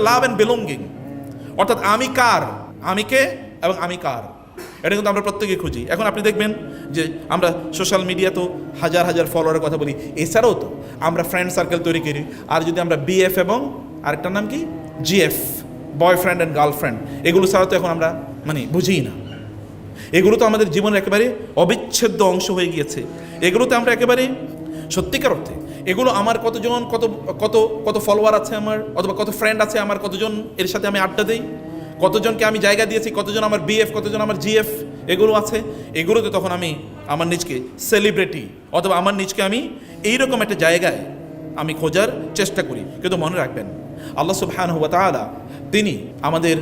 Love and belonging, অর্থাৎ আমি কার, আমি কে এবং আমি কার, এটা কিন্তু আমরা প্রত্যেকে খুঁজি। এখন আপনি দেখবেন যে আমরা সোশ্যাল মিডিয়া তো হাজার হাজার ফলোয়ারের কথা বলি, এছাড়াও তো আমরা ফ্রেন্ড সার্কেল তৈরি করি। আর যদি আমরা বিএফ এবং আরেকটার নাম কি জিএফ, বয়ফ্রেন্ড অ্যান্ড গার্লফ্রেন্ড, এগুলো ছাড়া তো এখন আমরা বুঝিই না। এগুলো তো আমাদের জীবনের একেবারে অবিচ্ছেদ্য অংশ হয়ে গিয়েছে। এগুলোতে আমরা একেবারে সত্যিকার অর্থে এগুলো আমার কতজন কত কত কত ফলোয়ার আছে আমার, অথবা কত ফ্রেন্ড আছে আমার, কতজন এর সাথে আমি আড্ডা দিই, কতজনকে আমি জায়গা দিয়েছি, কতজন আমার বিএফ, কতজন আমার জিএফ, এগুলো আছে। এগুলোতে তখন আমি আমার নিজকে সেলিব্রিটি অথবা আমার নিজকে আমি এইরকম একটা জায়গায় আমি খোঁজার চেষ্টা করি। কিন্তু মনে রাখবেন আল্লাহ সুবহানাহু ওয়া তাআলা তিনি আমাদের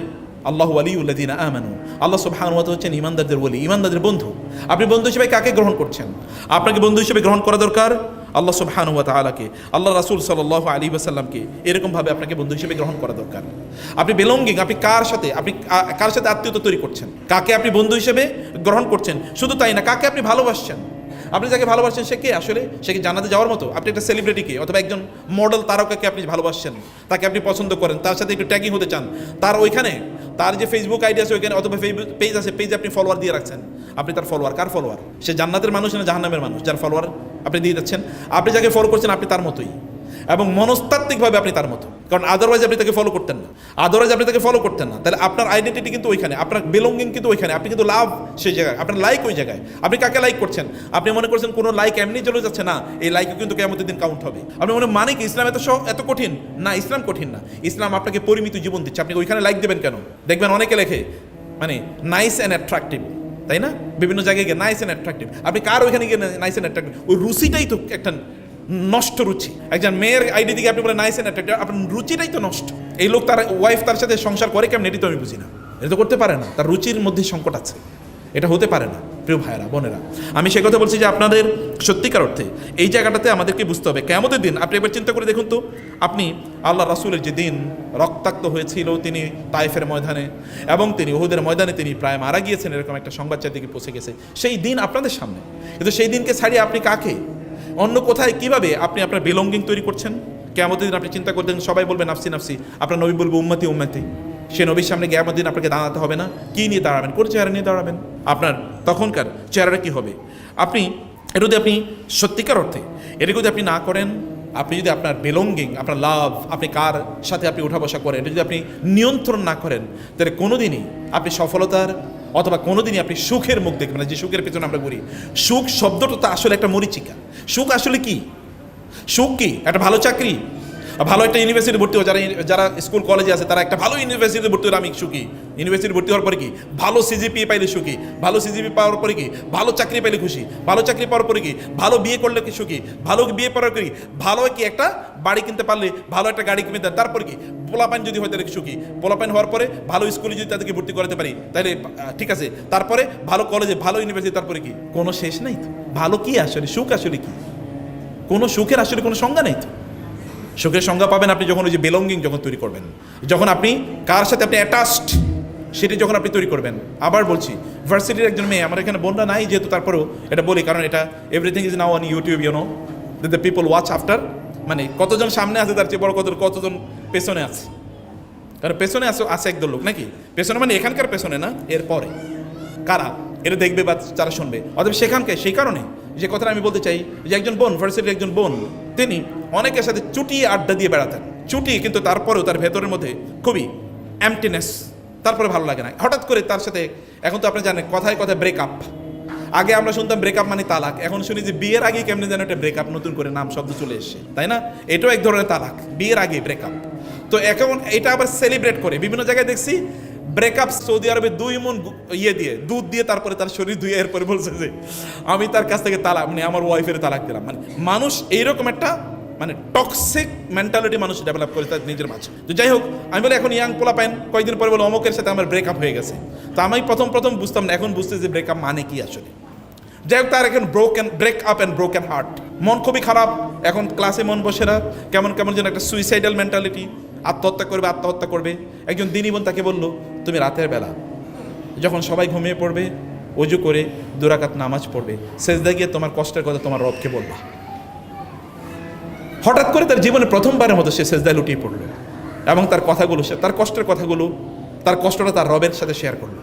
আল্লাহু ওয়ালিউল্লাযিনা আমানু, আল্লাহ সুবহানাহু ওয়া তাআলা হচ্ছেন ইমানদারদের ওলি, ইমানদারদের বন্ধু। আপনি বন্ধু হিসেবে কাকে গ্রহণ করছেন? আপনাকে বন্ধু হিসেবে গ্রহণ করা দরকার আল্লাহ সুবহানাহু ওয়া তাআলাকে, আল্লাহ রাসূল সাল্লাল্লাহু আলাইহি ওয়াসাল্লামকে, এরকমভাবে আপনাকে বন্ধু হিসেবে গ্রহণ করা দরকার। আপনি বিলঙ্গিং, আপনি কার সাথে আত্মীয়তা তৈরি করছেন, কাকে আপনি বন্ধু হিসেবে গ্রহণ করছেন, শুধু তাই না, কাকে আপনি ভালোবাসছেন। আপনি যাকে ভালোবাসছেন সে কে আসলে? সে কি জান্নাতে যাওয়ার মতো? আপনি একটা সেলিব্রিটিকে অথবা একজন মডেল তারকাকে আপনি ভালোবাসছেন, তাকে আপনি পছন্দ করেন, তার সাথে একটু ট্যাগিং হতে চান, তার ওইখানে তার যে ফেসবুক আইডি আছে ওইখানে অথবা ফেসবুক পেজ আছে, পেজে আপনি ফলোয়ার দিয়ে রাখছেন। আপনি তার ফলোয়ার, কার ফলোয়ার? সে জান্নাতের মানুষ না জাহান্নামের মানুষ যার ফলোয়ার আপনি দিয়ে যাচ্ছেন? আপনি যাকে ফলো করছেন আপনি তার মতোই, এবং মনস্তাত্ত্বিকভাবে আপনি তার মতো, কারণ আদারওয়াইজ আপনি তাকে ফলো করতেন না। তাহলে আপনার আইডেন্টিটি কিন্তু ওইখানে, আপনার বিলঙ্গিং কিন্তু ওইখানে, আপনি কিন্তু লাভ সেই জায়গায়, আপনার লাইক ওই জায়গায়। আপনি কাকে লাইক করছেন? আপনি মনে করছেন কোনো লাইক এমনি চলে যাচ্ছে না, এই লাইকও কিন্তু কিয়ামতের দিন কাউন্ট হবে। আপনি মনে কি ইসলাম এত কঠিন? না, ইসলাম কঠিন না। ইসলাম আপনাকে পরিমিত জীবন দিচ্ছে। আপনি ওইখানে লাইক দেবেন কেন? দেখবেন অনেকে লেখে নাইস অ্যান্ড অ্যাট্রাকটিভ, তাই না? বিভিন্ন জায়গায় গিয়ে নাইস অ্যান্ড অ্যাট্রাকটিভ। আপনি কার ওইখানে গিয়ে নাইস অ্যান্ড অ্যাট্রাকটিভ? ওই রুচিটাই তো একটা নষ্ট রুচি। একজন মেয়ের আইডি দিকে আপনি বলে নাইস অ্যান্ড অ্যাট্রাকটিভ, আপনার রুচিটাই তো নষ্ট। এই লোক তার ওয়াইফ তার সাথে সংসার করে কেমন, এটি তো আমি বুঝি না। এটা তো করতে পারে না, তার রুচির মধ্যে সংকট আছে, এটা হতে পারে না। প্রিয় ভাইয়েরা বোনেরা, আমি সে কথা বলছি যে আপনাদের সত্যিকার অর্থে এই জায়গাটাতে আমাদেরকে বুঝতে হবে কিয়ামতের দিন। আপনি এবার চিন্তা করে দেখুন তো, আপনি আল্লাহ রাসূলের যে দিন রক্তাক্ত হয়েছিল তিনি তায়েফের ময়দানে, এবং তিনি উহুদের ময়দানে তিনি প্রায় মারা গিয়েছেন, এরকম একটা সংবাদ চারদিকে পৌঁছে গেছে, সেই দিন আপনাদের সামনে। কিন্তু সেই দিনকে ছাড়িয়ে আপনি কাকে, অন্য কোথায় কিভাবে আপনি আপনার বিলঙ্গিং তৈরি করছেন? কিয়ামতের দিন আপনি চিন্তা করতেন সবাই বলবে নাফসি নাফসি, আপনার নবী বলবে উম্মতি উম্মতি। সে নবীর সামনে কিয়ামতের দিন আপনাকে দাঁড়াতে হবে না। কি নিয়ে দাঁড়াবেন? কোন চেহারা নিয়ে দাঁড়াবেন? আপনার তখনকার চেহারাটা কি হবে? এটা যদি আপনি সত্যিকার অর্থে এটা যদি আপনি না করেন, আপনি যদি আপনার বিলঙ্গিং, আপনার লাভ, আপনি কার সাথে আপনি উঠা বসা করেন, এটা যদি আপনি নিয়ন্ত্রণ না করেন, তাহলে কোনোদিনই আপনি সফলতার অথবা কোনোদিনই আপনি সুখের মুখ দেখবেন না। যে সুখের পেছনে আমরা ঘুরি, সুখ শব্দটা তো আসলে একটা মরিচিকা। সুখ আসলে কি? সুখ কি? একটা ভালো চাকরি, ভালো একটা ইউনিভার্সিটি ভর্তি হওয়া, যারা স্কুল কলেজে আছে তারা একটা ভালো ইউনিভার্সিটি ভর্তি হলে আমি সুখী। ইউনিভার্সিটি ভর্তি হওয়ার পরে কি? ভালো সিজিপিএ পাইলে সুখী। ভালো সিজিপিএ পাওয়ার পরে কি? ভালো চাকরি পাইলে খুশি। ভালো চাকরি পাওয়ার পরে কি? ভালো বিয়ে করলে কি সুখী। ভালো বিয়ে করার পরে কি? ভালো কি একটা বাড়ি কিনতে পারলে, ভালো একটা গাড়ি কিনতে, তারপর কি? পোলাপাইন যদি হয় তাহলে সুখী। পোলাপাইন হওয়ার পরে ভালো স্কুলে যদি তাদেরকে ভর্তি করাতে পারি তাহলে ঠিক আছে। তারপরে ভালো কলেজে, ভালো ইউনিভার্সিটি, তারপরে কি? কোনো শেষ নাই তো। ভালো কি আসলে? সুখ আসলে কি? কোনো সুখের আসলে কোনো সংজ্ঞা নেই তো। সুখের সংজ্ঞা পাবেন আপনি যখন ওই যে বিলঙ্গিং যখন তৈরি করবেন, যখন আপনি কার সাথে আপনি অ্যাটাচড সেটি যখন আপনি তৈরি করবেন। আবার বলছি, ভার্সিটির একজন মেয়ে, আমার এখানে বোনরা নাই যেহেতু তারপরেও এটা বলি, কারণ এটা everything is now on YouTube, you know the people watch after. কতজন সামনে আছে তার চেয়ে বড় কতজন পেছনে আছে। কারণ পেছনে আছে একদল লোক, নাকি? পেছনে এখানকার পেছনে না, এরপরে কারা এটা দেখবে বা যারা শুনবে, অথবা সেখানকার। সেই কারণে যে কথাটা আমি বলতে চাই যে একজন বোন, ভার্সিটির একজন বোন, তিনি অনেকের সাথে চুটিয়ে আড্ডা দিয়ে বেড়াতেন, কিন্তু তারপরেও তার ভেতরের মধ্যে খুবই এমটিনেস, তারপরে ভালো লাগে না। হঠাৎ করে তার সাথে, এখন তো আপনি জানেন কথায় কথায় ব্রেকআপ। আগে আমরা শুনতাম ব্রেকআপ মানে তালাক, এখন শুনি যে বিয়ের আগে কেমনি যেন একটা ব্রেকআপ নতুন করে নাম শব্দ চলে এসছে, তাই না? এটাও এক ধরনের তালাক, বিয়ের আগে ব্রেকআপ। তো এখন এটা আবার সেলিব্রেট করে বিভিন্ন জায়গায় দেখছি ব্রেকআপ। সৌদি আরবে 2 মণ দুধ দিয়ে তারপরে তার শরীর ধুয়ে এরপরে বলছে যে আমি তার কাছ থেকে তালাক, আমার ওয়াইফের তালাক দিলাম। মানুষ এইরকম একটা টক্সিক মেন্টালিটি মানুষ ডেভেলপ করে তার নিজের মাঝে। তো যাই হোক, আমি বলি এখন ইয়াং পোলাপাইন কয়েকদিন পরে বলো অমুকের সাথে আমার ব্রেকআপ হয়ে গেছে। তো আমি প্রথম বুঝতাম না, এখন বুঝতে যে ব্রেকআপ মানে কি আসলে। যাই হোক, তার এখন ব্রেকআপ অ্যান্ড ব্রোকেন হার্ট, মন খুবই খারাপ। এখন ক্লাসে মন বসে না, কেমন যেন একটা সুইসাইডাল মেন্টালিটি, আত্মহত্যা করবে। একজন দিনী বোন তাকে বলল, তুমি রাতের বেলা যখন সবাই ঘুমিয়ে পড়বে, ওযু করে 2 রাকাত নামাজ পড়বে, সেজদা গিয়ে তোমার কষ্টের কথা তোমার রবকে বলবা। হঠাৎ করে তার জীবনে প্রথমবারের মতো সে সেজদায় লুটিয়ে পড়ল। এবং তার কথাগুলো, তার কষ্টের কথাগুলো, তার কষ্টটা তার রবের সাথে শেয়ার করলো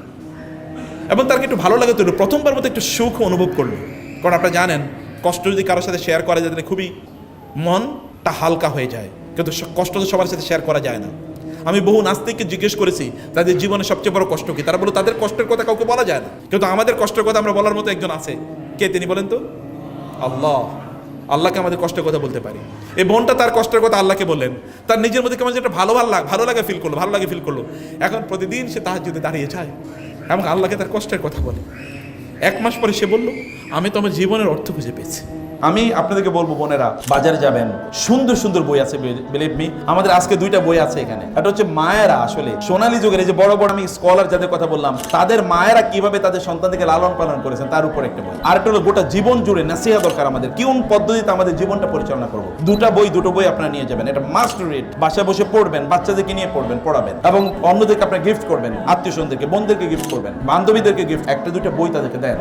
এবং তার একটু ভালো লাগে তো প্রথমবার মতো একটু সুখ অনুভব করলো। কারণ আপনারা জানেন কষ্ট যদি কারোর সাথে শেয়ার করা যায় তাহলে খুবই মনটা হালকা হয়ে যায়, কিন্তু কষ্ট তো সবার সাথে শেয়ার করা যায় না। আমি বহু নাস্তিককে জিজ্ঞেস করেছি তাদের জীবনে সবচেয়ে বড় কষ্ট কি, তারা বলো তাদের কষ্টের কথা কাউকে বলা যায় না, কিন্তু আমাদের কষ্টের কথা আমরা বলার মতো একজন আছে। কে তিনি বলেন তো? আল্লাহ। আল্লাহকে আমাদের কষ্টের কথা বলতে পারি। এই বোনটা তার কষ্টের কথা আল্লাহকে বললেন, তার নিজের মধ্যে কেমন যেটা ভালো লাগে ফিল করলো। এখন প্রতিদিন সে তাহাজ্জুদে দাঁড়িয়ে যায় এবং আল্লাহকে তার কষ্টের কথা বলে। 1 মাস পরে সে বলল, আমি তো আমার জীবনের অর্থ খুঁজে পেয়েছি। আমি আপনাদেরকে বলবো বোনেরা, বাজারে যাবেন, সুন্দর সুন্দর বই আছে, বিলিভ মি। আমাদের আজকে 2টা বই আছে এখানে। এটা হচ্ছে মায়েরা আসলে সোনালী যুগের, এই যে বড় বড় আমি স্কলার যাদের কথা বললাম, তাদের মায়েরা কিভাবে তাদের সন্তানদেরকে লালন পালন করেছেন তার উপর একটা বই। আর একটা হলো গোটা জীবন জুড়ে নাসিহা দরকার আমাদের, কোন পদ্ধতিতে আমাদের জীবনটা পরিচালনা করবো। দুটো বই আপনারা নিয়ে যাবেন, এটা মাস্ট রিড। বাসায় বসে পড়বেন, বাচ্চাদেরকে নিয়ে পড়াবেন এবং অন্যদেরকে আপনারা গিফট করবেন, আত্মীয় স্বজনদেরকে, বোনদেরকে গিফট করবেন, বান্ধবীদেরকে গিফট, 1-2টা বই তাদেরকে দেন।